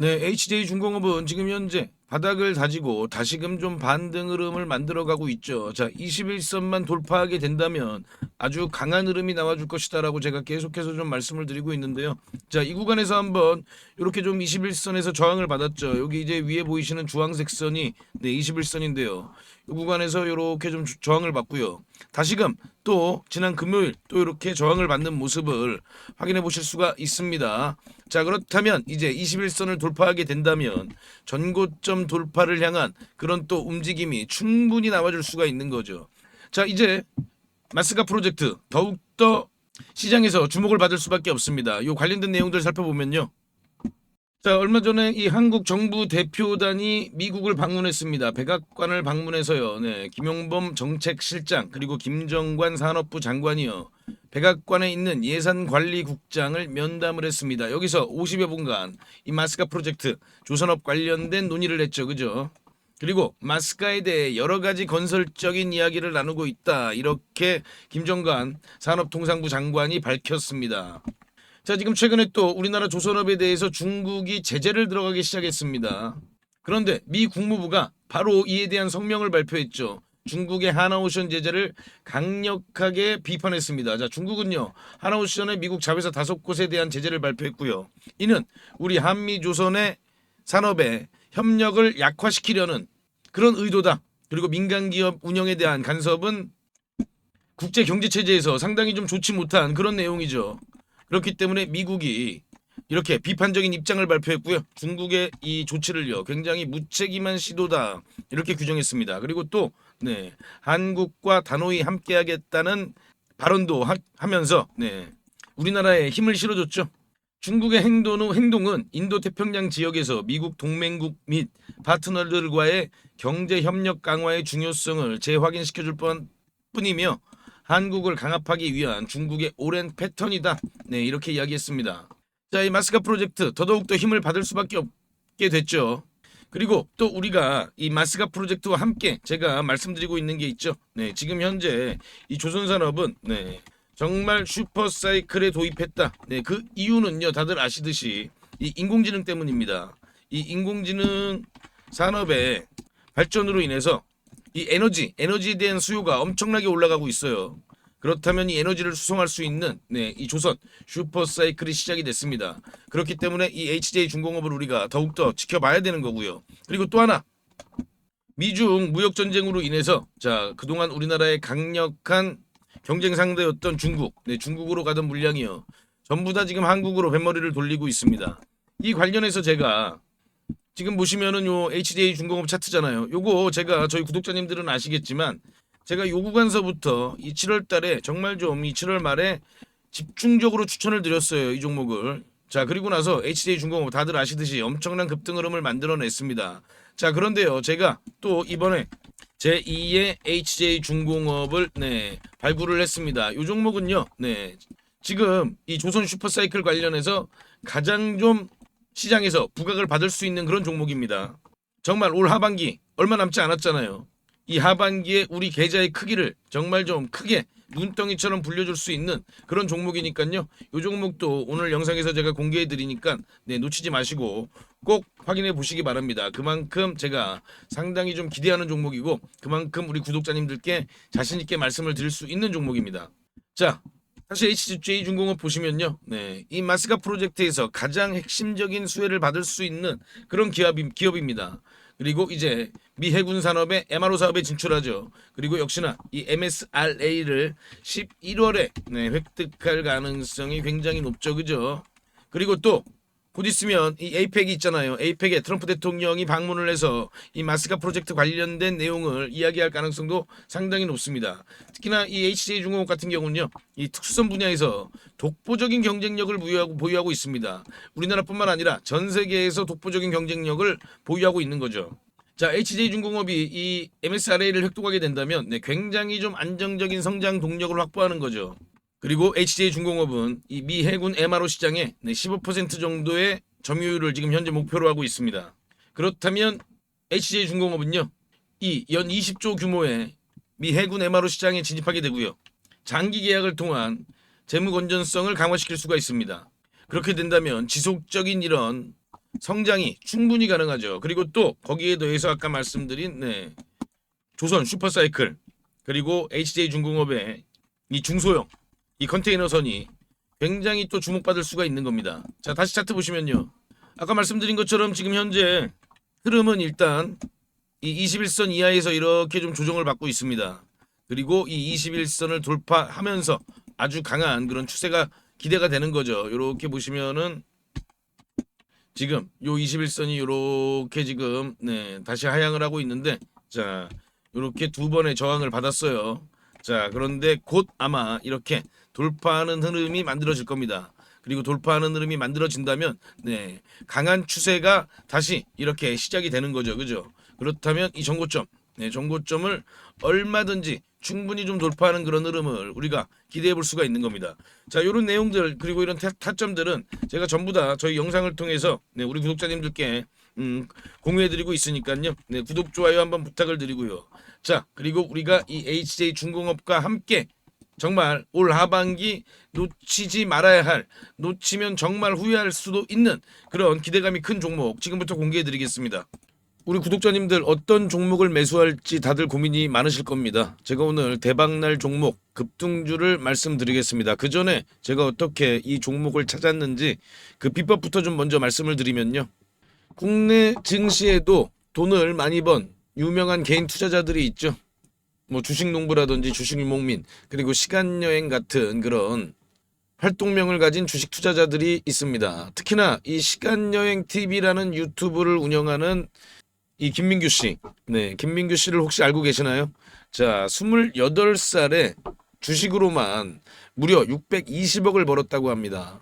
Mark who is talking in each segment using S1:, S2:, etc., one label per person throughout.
S1: 네, HJ중공업은 지금 현재 바닥을 다지고 다시금 좀 반등 흐름을 만들어가고 있죠. 자, 21선만 돌파하게 된다면 아주 강한 흐름이 나와줄 것이다라고 제가 계속해서 좀 말씀을 드리고 있는데요. 자, 이 구간에서 한번 이렇게 좀 21선에서 저항을 받았죠. 여기 이제 위에 보이시는 주황색 선이 네, 21선인데요. 이 구간에서 이렇게 좀 저항을 받고요. 다시금 또 지난 금요일 또 이렇게 저항을 받는 모습을 확인해 보실 수가 있습니다. 자, 그렇다면 이제 21선을 돌파하게 된다면 전고점 돌파를 향한 그런 또 움직임이 충분히 나와줄 수가 있는 거죠. 자, 이제 마스가 프로젝트 더욱더 시장에서 주목을 받을 수밖에 없습니다. 요 관련된 내용들 살펴보면요. 자, 얼마 전에 이 한국 정부 대표단이 미국을 방문했습니다. 백악관을 방문해서요. 네, 김용범 정책실장 그리고 김정관 산업부 장관이요. 백악관에 있는 예산관리국장을 면담을 했습니다. 여기서 50여 분간 이 마스카 프로젝트 조선업 관련된 논의를 했죠. 그죠? 그리고 마스카에 대해 여러 가지 건설적인 이야기를 나누고 있다. 이렇게 김정관 산업통상부 장관이 밝혔습니다. 자, 지금 최근에 또 우리나라 조선업에 대해서 중국이 제재를 들어가기 시작했습니다. 그런데 미 국무부가 바로 이에 대한 성명을 발표했죠. 중국의 하나오션 제재를 강력하게 비판했습니다. 자, 중국은요, 하나오션의 미국 자회사 5곳에 대한 제재를 발표했고요. 이는 우리 한미조선의 산업의 협력을 약화시키려는 그런 의도다. 그리고 민간기업 운영에 대한 간섭은 국제 경제 체제에서 상당히 좀 좋지 못한 그런 내용이죠. 그렇기 때문에 미국이 이렇게 비판적인 입장을 발표했고요. 중국의 이 조치를요, 굉장히 무책임한 시도다 이렇게 규정했습니다. 그리고 또 네, 한국과 단호히 함께하겠다는 발언도 하면서 네, 우리나라에 힘을 실어줬죠. 중국의 행동은 인도태평양 지역에서 미국 동맹국 및 파트너들과의 경제 협력 강화의 중요성을 재확인시켜줄 뿐이며 한국을 강압하기 위한 중국의 오랜 패턴이다. 네, 이렇게 이야기했습니다. 자, 이 마스카 프로젝트 더더욱 힘을 받을 수밖에 없게 됐죠. 그리고 또 우리가 이 마스카 프로젝트와 함께 제가 말씀드리고 있는 게 있죠. 네, 지금 현재 이 조선산업은 네, 정말 슈퍼사이클에 도입했다. 네, 그 이유는요, 다들 아시듯이 이 인공지능 때문입니다. 이 인공지능 산업의 발전으로 인해서 이 에너지에 대한 수요가 엄청나게 올라가고 있어요. 그렇다면 이 에너지를 수송할 수 있는 네, 이 조선 슈퍼사이클이 시작이 됐습니다. 그렇기 때문에 이 HJ중공업을 우리가 더욱더 지켜봐야 되는 거고요. 그리고 또 하나, 미중 무역 전쟁으로 인해서 자, 그동안 우리나라의 강력한 경쟁 상대였던 중국, 네, 중국으로 가던 물량이요, 전부 다 지금 한국으로 뱃머리를 돌리고 있습니다. 이 관련해서 제가 지금 보시면은 요 HJ중공업 차트잖아요. 요거 제가 저희 구독자님들은 아시겠지만 제가 요 구간서부터 이 7월 달에 정말 좀 이 7월 말에 집중적으로 추천을 드렸어요. 이 종목을. 자, 그리고 나서 HJ중공업 다들 아시듯이 엄청난 급등 흐름을 만들어냈습니다. 자, 그런데요, 제가 또 이번에 제2의 HJ중공업을 네, 발굴을 했습니다. 이 종목은요, 네, 지금 이 조선 슈퍼사이클 관련해서 가장 좀 시장에서 부각을 받을 수 있는 그런 종목입니다. 정말 올 하반기 얼마 남지 않았잖아요. 이 하반기에 우리 계좌의 크기를 정말 좀 크게 눈덩이처럼 불려줄 수 있는 그런 종목이니까요. 이 종목도 오늘 영상에서 제가 공개해 드리니까 네, 놓치지 마시고 꼭 확인해 보시기 바랍니다. 그만큼 제가 상당히 좀 기대하는 종목이고 그만큼 우리 구독자님들께 자신 있게 말씀을 드릴 수 있는 종목입니다. 자, 사실 HJ중공업 보시면요, 네, 이 마스카 프로젝트에서 가장 핵심적인 수혜를 받을 수 있는 그런 기업입니다. 그리고 이제 미 해군 산업의 MRO 사업에 진출하죠. 그리고 역시나 이 MSRA를 11월에 네, 획득할 가능성이 굉장히 높죠, 그죠? 그리고 또 곧 있으면 이 에이펙이 있잖아요. 에이펙에 트럼프 대통령이 방문을 해서 이 마스카 프로젝트 관련된 내용을 이야기할 가능성도 상당히 높습니다. 특히나 이 HJ중공업 같은 경우는요, 이 특수선 분야에서 독보적인 경쟁력을 보유하고 있습니다. 우리나라뿐만 아니라 전 세계에서 독보적인 경쟁력을 보유하고 있는 거죠. 자, HJ중공업이 이 MSRA를 획득하게 된다면 네, 굉장히 좀 안정적인 성장 동력을 확보하는 거죠. 그리고 HJ중공업은 이 미 해군 MRO 시장에 15% 정도의 점유율을 지금 현재 목표로 하고 있습니다. 그렇다면 HJ중공업은요, 이 연 20조 규모의 미 해군 MRO 시장에 진입하게 되고요. 장기 계약을 통한 재무 건전성을 강화시킬 수가 있습니다. 그렇게 된다면 지속적인 이런 성장이 충분히 가능하죠. 그리고 또 거기에 더해서 아까 말씀드린 조선 슈퍼사이클 그리고 HJ중공업의 이 중소형 이 컨테이너선이 굉장히 또 주목받을 수가 있는 겁니다. 자, 다시 차트 보시면요. 아까 말씀드린 것처럼 지금 현재 흐름은 일단 이 21선 이하에서 이렇게 좀 조정을 받고 있습니다. 그리고 이 21선을 돌파하면서 아주 강한 그런 추세가 기대가 되는 거죠. 이렇게 보시면은 지금 요 21선이 요렇게 지금 다시 하향을 하고 있는데, 자, 요렇게 두 번의 저항을 받았어요. 자, 그런데 곧 아마 이렇게 돌파하는 흐름이 만들어질 겁니다. 그리고 돌파하는 흐름이 만들어진다면 강한 추세가 다시 이렇게 시작이 되는 거죠. 그죠? 그렇다면 이 정고점, 정고점을 얼마든지 충분히 좀 돌파하는 그런 흐름을 우리가 기대해 볼 수가 있는 겁니다. 자, 이런 내용들 그리고 이런 타점들은 제가 전부 다 저희 영상을 통해서 우리 구독자님들께 공유해드리고 있으니까요. 구독, 좋아요 한번 부탁을 드리고요. 자, 그리고 우리가 이 HJ중공업과 함께 정말 올 하반기 놓치지 말아야 할, 놓치면 정말 후회할 수도 있는 그런 기대감이 큰 종목 지금부터 공개해 드리겠습니다. 우리 구독자님들 어떤 종목을 매수할지 다들 고민이 많으실 겁니다. 제가 오늘 대박날 종목 급등주를 말씀드리겠습니다. 그 전에 제가 어떻게 이 종목을 찾았는지 그 비법부터 좀 먼저 말씀을 드리면요. 국내 증시에도 돈을 많이 번 유명한 개인 투자자들이 있죠. 뭐 주식농부라든지 주식유목민 그리고 시간여행 같은 그런 활동명을 가진 주식 투자자들이 있습니다. 특히나 이 시간여행 TV라는 유튜브를 운영하는 이 김민규 씨. 김민규 씨를 혹시 알고 계시나요? 자, 28살에 주식으로만 무려 620억을 벌었다고 합니다.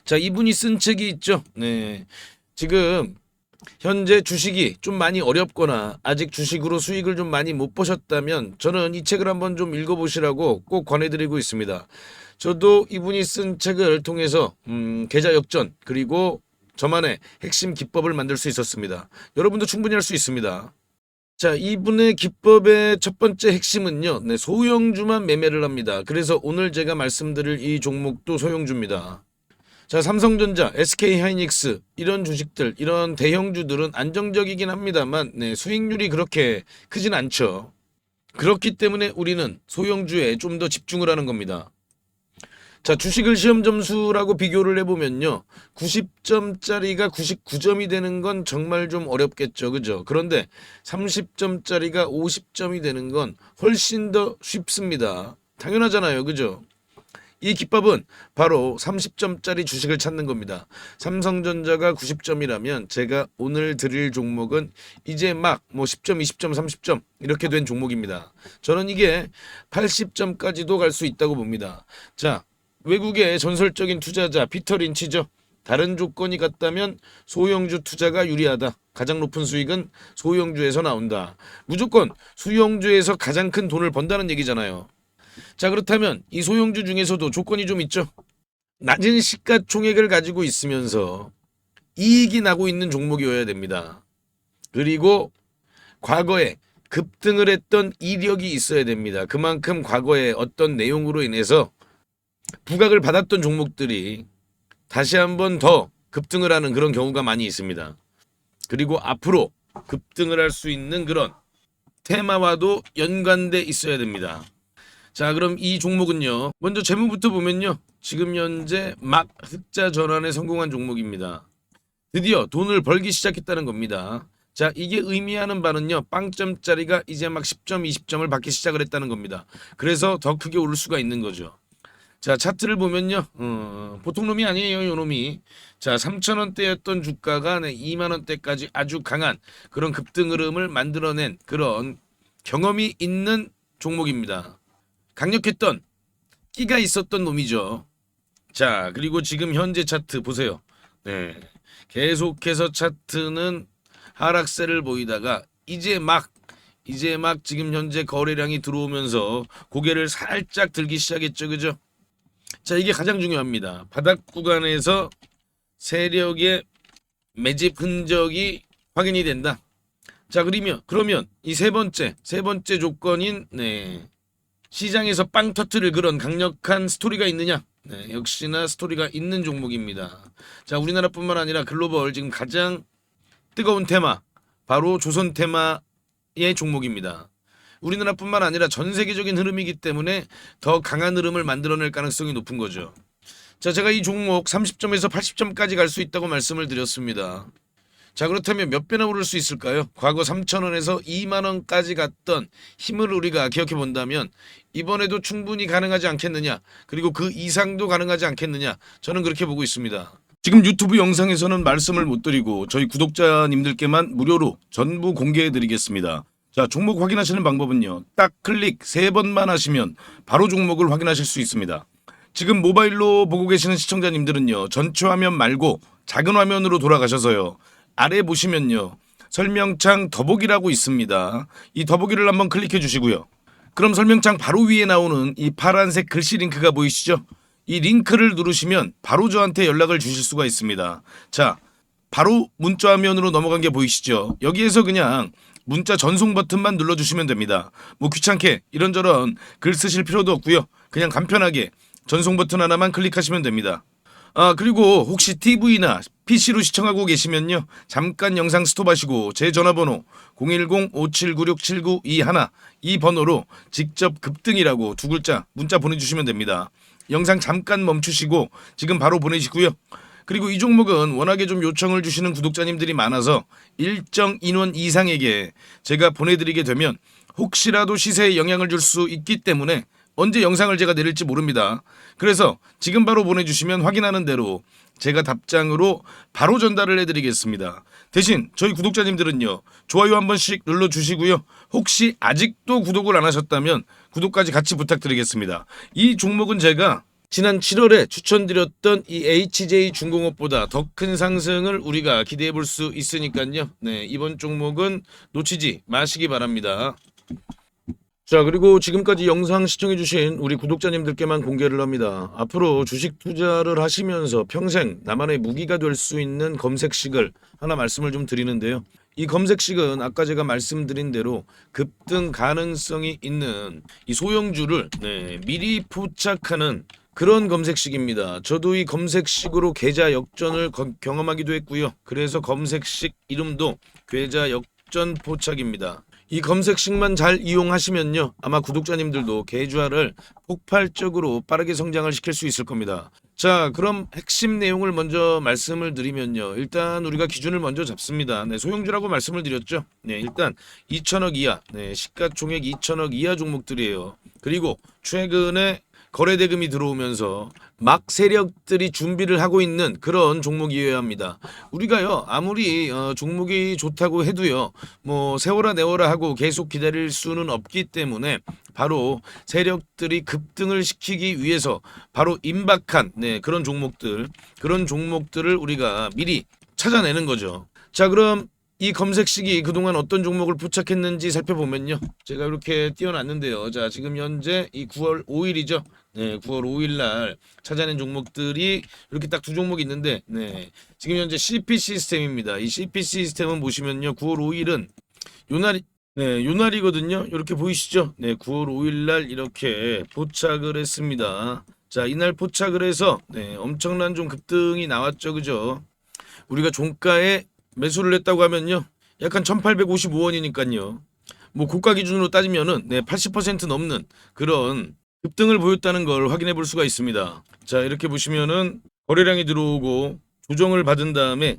S1: 자, 이분이 쓴 책이 있죠. 지금 현재 주식이 좀 많이 어렵거나 아직 주식으로 수익을 좀 많이 못 보셨다면 저는 이 책을 한번 좀 읽어보시라고 꼭 권해드리고 있습니다. 저도 이분이 쓴 책을 통해서 계좌 역전 그리고 저만의 핵심 기법을 만들 수 있었습니다. 여러분도 충분히 할 수 있습니다. 자, 이분의 기법의 첫 번째 핵심은요. 소형주만 매매를 합니다. 그래서 오늘 제가 말씀드릴 이 종목도 소형주입니다. 자, 삼성전자, SK하이닉스 이런 주식들, 이런 대형주들은 안정적이긴 합니다만 수익률이 그렇게 크진 않죠. 그렇기 때문에 우리는 소형주에 좀 더 집중을 하는 겁니다. 자, 주식을 시험 점수라고 비교를 해보면요. 90점짜리가 99점이 되는 건 정말 좀 어렵겠죠. 그죠? 그런데 30점짜리가 50점이 되는 건 훨씬 더 쉽습니다. 당연하잖아요. 그죠? 이 기법은 바로 30점짜리 주식을 찾는 겁니다. 삼성전자가 90점이라면 제가 오늘 드릴 종목은 이제 막 10점, 20점, 30점 이렇게 된 종목입니다. 저는 이게 80점까지도 갈 수 있다고 봅니다. 자, 외국의 전설적인 투자자 피터 린치죠. 다른 조건이 같다면 소형주 투자가 유리하다. 가장 높은 수익은 소형주에서 나온다. 무조건 소형주에서 가장 큰 돈을 번다는 얘기잖아요. 자, 그렇다면 이 소형주 중에서도 조건이 좀 있죠. 낮은 시가총액을 가지고 있으면서 이익이 나고 있는 종목이어야 됩니다. 그리고 과거에 급등을 했던 이력이 있어야 됩니다. 그만큼 과거에 어떤 내용으로 인해서 부각을 받았던 종목들이 다시 한번 더 급등을 하는 그런 경우가 많이 있습니다. 그리고 앞으로 급등을 할 수 있는 그런 테마와도 연관돼 있어야 됩니다. 자, 그럼 이 종목은요. 먼저 재무부터 보면요. 지금 현재 막 흑자 전환에 성공한 종목입니다. 드디어 돈을 벌기 시작했다는 겁니다. 자, 이게 의미하는 바는요. 빵점짜리가 이제 막 10점, 20점을 받기 시작을 했다는 겁니다. 그래서 더 크게 오를 수가 있는 거죠. 자, 차트를 보면요. 보통 놈이 아니에요. 요 놈이. 자, 3,000원대였던 주가가 2만원대까지 아주 강한 그런 급등 흐름을 만들어낸 그런 경험이 있는 종목입니다. 강력했던 끼가 있었던 놈이죠. 자, 그리고 지금 현재 차트 보세요. 계속해서 차트는 하락세를 보이다가 이제 막 지금 현재 거래량이 들어오면서 고개를 살짝 들기 시작했죠. 그죠? 자, 이게 가장 중요합니다. 바닥 구간에서 세력의 매집 흔적이 확인이 된다. 자, 그러면 이 세 번째 조건인 시장에서 빵 터트릴 그런 강력한 스토리가 있느냐? 네, 역시나 스토리가 있는 종목입니다. 자, 우리나라뿐만 아니라 글로벌 지금 가장 뜨거운 테마 바로 조선 테마의 종목입니다. 우리나라뿐만 아니라 전 세계적인 흐름이기 때문에 더 강한 흐름을 만들어낼 가능성이 높은 거죠. 자, 제가 이 종목 30점에서 80점까지 갈 수 있다고 말씀을 드렸습니다. 자, 그렇다면 몇 배나 오를 수 있을까요? 과거 3,000원에서 2만 원까지 갔던 힘을 우리가 기억해 본다면 이번에도 충분히 가능하지 않겠느냐, 그리고 그 이상도 가능하지 않겠느냐, 저는 그렇게 보고 있습니다. 지금 유튜브 영상에서는 말씀을 못 드리고 저희 구독자님들께만 무료로 전부 공개해 드리겠습니다. 자, 종목 확인하시는 방법은요, 딱 클릭 3번만 하시면 바로 종목을 확인하실 수 있습니다. 지금 모바일로 보고 계시는 시청자님들은요, 전체 화면 말고 작은 화면으로 돌아가셔서요, 아래 보시면요, 설명창 더보기라고 있습니다. 이 더보기를 한번 클릭해 주시고요. 그럼 설명창 바로 위에 나오는 이 파란색 글씨 링크가 보이시죠? 이 링크를 누르시면 바로 저한테 연락을 주실 수가 있습니다. 자, 바로 문자 화면으로 넘어간 게 보이시죠? 여기에서 그냥 문자 전송 버튼만 눌러주시면 됩니다. 뭐 귀찮게 이런저런 글 쓰실 필요도 없고요. 그냥 간편하게 전송 버튼 하나만 클릭하시면 됩니다. 아, 그리고 혹시 TV나 PC로 시청하고 계시면요, 잠깐 영상 스톱하시고 제 전화번호 010-5796-7921 이 번호로 직접 급등이라고 2글자 문자 보내주시면 됩니다. 영상 잠깐 멈추시고 지금 바로 보내시고요. 그리고 이 종목은 워낙에 좀 요청을 주시는 구독자님들이 많아서 일정 인원 이상에게 제가 보내드리게 되면 혹시라도 시세에 영향을 줄 수 있기 때문에 언제 영상을 제가 내릴지 모릅니다. 그래서 지금 바로 보내주시면 확인하는 대로 제가 답장으로 바로 전달을 해드리겠습니다. 대신 저희 구독자님들은요, 좋아요 한 번씩 눌러주시고요. 혹시 아직도 구독을 안 하셨다면 구독까지 같이 부탁드리겠습니다. 이 종목은 제가 지난 7월에 추천드렸던 이 HJ중공업보다 더 큰 상승을 우리가 기대해 볼 수 있으니까요. 네, 이번 종목은 놓치지 마시기 바랍니다. 자, 그리고 지금까지 영상 시청해주신 우리 구독자님들께만 공개를 합니다. 앞으로 주식 투자를 하시면서 평생 나만의 무기가 될 수 있는 검색식을 하나 말씀을 좀 드리는데요. 이 검색식은 아까 제가 말씀드린 대로 급등 가능성이 있는 이 소형주를 미리 포착하는 그런 검색식입니다. 저도 이 검색식으로 계좌 역전을 경험하기도 했고요. 그래서 검색식 이름도 계좌 역전 포착입니다. 이 검색식만 잘 이용하시면요, 아마 구독자님들도 계좌를 폭발적으로 빠르게 성장을 시킬 수 있을 겁니다. 자, 그럼 핵심 내용을 먼저 말씀을 드리면요, 일단 우리가 기준을 먼저 잡습니다. 네, 소형주라고 말씀을 드렸죠. 네, 일단 2천억 이하, 시가총액 2천억 이하 종목들이에요. 그리고 최근에 거래대금이 들어오면서 막 세력들이 준비를 하고 있는 그런 종목이어야 합니다. 우리가요, 아무리 종목이 좋다고 해도요, 뭐 세워라 내워라 하고 계속 기다릴 수는 없기 때문에 바로 세력들이 급등을 시키기 위해서 바로 임박한 그런 종목들을 우리가 미리 찾아내는 거죠. 자, 그럼 이 검색식이 그동안 어떤 종목을 포착했는지 살펴보면요, 제가 이렇게 띄워놨는데요. 자, 지금 현재 이 9월 5일이죠. 네, 9월 5일 날 찾아낸 종목들이 이렇게 딱 두 종목이 있는데, 지금 현재 CP 시스템입니다. 이 CP 시스템은 보시면요, 9월 5일은 요날이거든요. 이렇게 보이시죠? 네, 9월 5일 날 이렇게 포착을 했습니다. 자, 이날 포착을 해서 엄청난 좀 급등이 나왔죠, 그죠? 우리가 종가에 매수를 했다고 하면요, 약간 1855원이니까요. 뭐 고가 기준으로 따지면은 80% 넘는 그런 급등을 보였다는 걸 확인해 볼 수가 있습니다. 자, 이렇게 보시면은 거래량이 들어오고 조정을 받은 다음에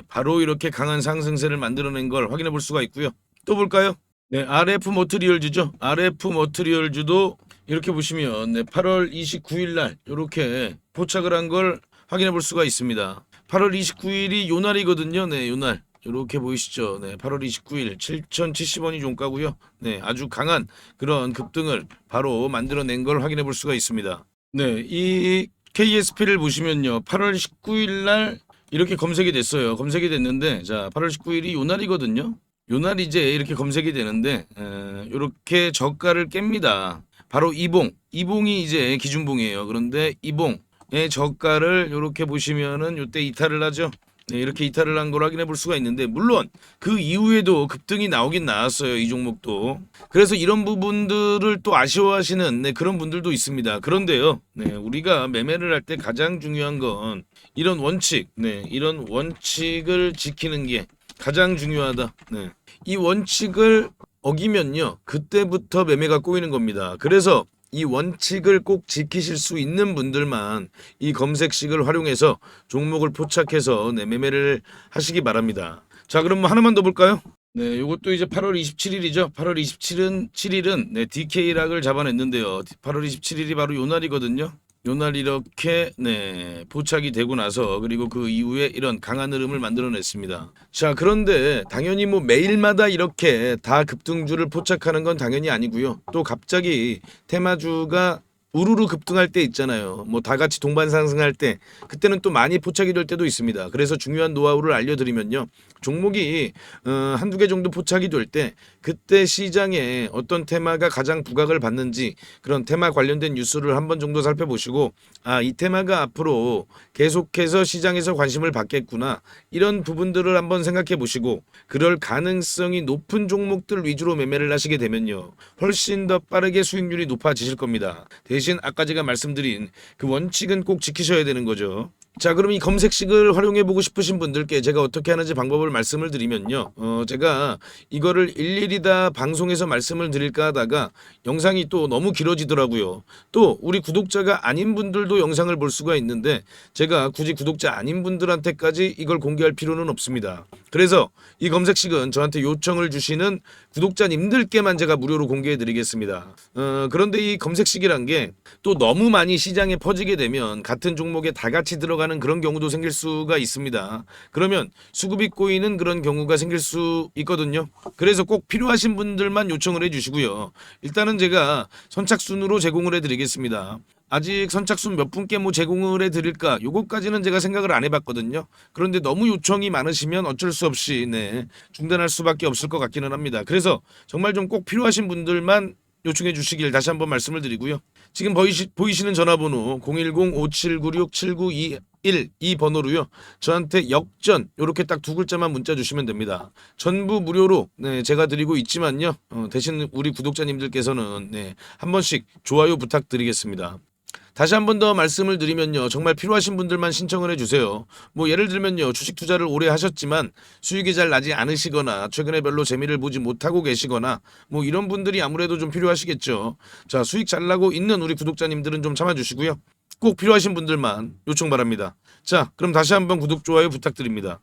S1: 바로 이렇게 강한 상승세를 만들어낸 걸 확인해 볼 수가 있고요. 또 볼까요? RF 머트리얼즈죠. RF 머트리얼즈도 이렇게 보시면 8월 29일 날 이렇게 포착을 한 걸 확인해 볼 수가 있습니다. 8월 29일이 요날이거든요. 요날. 이렇게 보이시죠? 8월 29일 7,070원이 종가고요. 아주 강한 그런 급등을 바로 만들어낸 걸 확인해 볼 수가 있습니다. 이 KSP를 보시면요, 8월 19일 날 이렇게 검색이 됐어요. 검색이 됐는데, 자, 8월 19일이 요날이거든요. 요날 이제 이렇게 검색이 되는데, 이렇게 저가를 깹니다. 바로 이봉이 이제 기준봉이에요. 그런데 이봉의 저가를 이렇게 보시면은 이때 이탈을 하죠. 네, 이렇게 이탈을 한 걸 확인해 볼 수가 있는데 물론 그 이후에도 급등이 나오긴 나왔어요. 이 종목도. 그래서 이런 부분들을 또 아쉬워하시는 네, 그런 분들도 있습니다. 그런데요. 네, 우리가 매매를 할 때 가장 중요한 건 이런 원칙, 네, 이런 원칙을 지키는 게 가장 중요하다. 네. 이 원칙을 어기면요. 그때부터 매매가 꼬이는 겁니다. 그래서 이 원칙을 꼭 지키실 수 있는 분들만 이 검색식을 활용해서 종목을 포착해서 네, 매매를 하시기 바랍니다. 자, 그럼 뭐 하나만 더 볼까요? 네, 요것도 이제 8월 27일이죠. 8월 27일은 네, DK락을 잡아냈는데요. 8월 27일이 바로 요 날이거든요. 요날 이렇게 네, 포착이 되고 나서 그리고 그 이후에 이런 강한 흐름을 만들어냈습니다. 자, 그런데 당연히 뭐 매일마다 이렇게 다 급등주를 포착하는 건 당연히 아니고요. 또 갑자기 테마주가 우르르 급등할 때 있잖아요. 뭐 다 같이 동반 상승할 때 그때는 또 많이 포착이 될 때도 있습니다. 그래서 중요한 노하우를 알려드리면요. 종목이 한두 개 정도 포착이 될 때 그때 시장에 어떤 테마가 가장 부각을 받는지 그런 테마 관련된 뉴스를 한 번 정도 살펴보시고 아, 이 테마가 앞으로 계속해서 시장에서 관심을 받겠구나 이런 부분들을 한번 생각해 보시고 그럴 가능성이 높은 종목들 위주로 매매를 하시게 되면요. 훨씬 더 빠르게 수익률이 높아지실 겁니다. 대신 아까 제가 말씀드린 그 원칙은 꼭 지키셔야 되는 거죠. 자, 그럼 이 검색식을 활용해 보고 싶으신 분들께 제가 어떻게 하는지 방법을 말씀을 드리면요. 제가 이거를 일일이 다 방송에서 말씀을 드릴까 하다가 영상이 또 너무 길어지더라고요. 또 우리 구독자가 아닌 분들도 영상을 볼 수가 있는데 제가 굳이 구독자 아닌 분들한테까지 이걸 공개할 필요는 없습니다. 그래서 이 검색식은 저한테 요청을 주시는 구독자님들께만 제가 무료로 공개해 드리겠습니다. 그런데 이 검색식이란 게 또 너무 많이 시장에 퍼지게 되면 같은 종목에 다 같이 들어가는 그런 경우도 생길 수가 있습니다. 그러면 수급이 꼬이는 그런 경우가 생길 수 있거든요. 그래서 꼭 필요하신 분들만 요청을 해주시고요. 일단은 제가 선착순으로 제공을 해드리겠습니다. 아직 선착순 몇 분께 뭐 제공을 해드릴까 요것까지는 제가 생각을 안 해봤거든요. 그런데 너무 요청이 많으시면 어쩔 수 없이 네, 중단할 수밖에 없을 것 같기는 합니다. 그래서 정말 좀 꼭 필요하신 분들만 요청해 주시길 다시 한번 말씀을 드리고요. 지금 보이시는 전화번호 010-5796-7921 이 번호로요. 저한테 역전 요렇게 딱 두 글자만 문자 주시면 됩니다. 전부 무료로 네, 제가 드리고 있지만요. 대신 우리 구독자님들께서는 네, 한 번씩 좋아요 부탁드리겠습니다. 다시 한 번 더 말씀을 드리면요. 정말 필요하신 분들만 신청을 해주세요. 뭐 예를 들면요. 주식 투자를 오래 하셨지만 수익이 잘 나지 않으시거나 최근에 별로 재미를 보지 못하고 계시거나 뭐 이런 분들이 아무래도 좀 필요하시겠죠. 자, 수익 잘 나고 있는 우리 구독자님들은 좀 참아주시고요. 꼭 필요하신 분들만 요청 바랍니다. 자, 그럼 다시 한번 구독, 좋아요 부탁드립니다.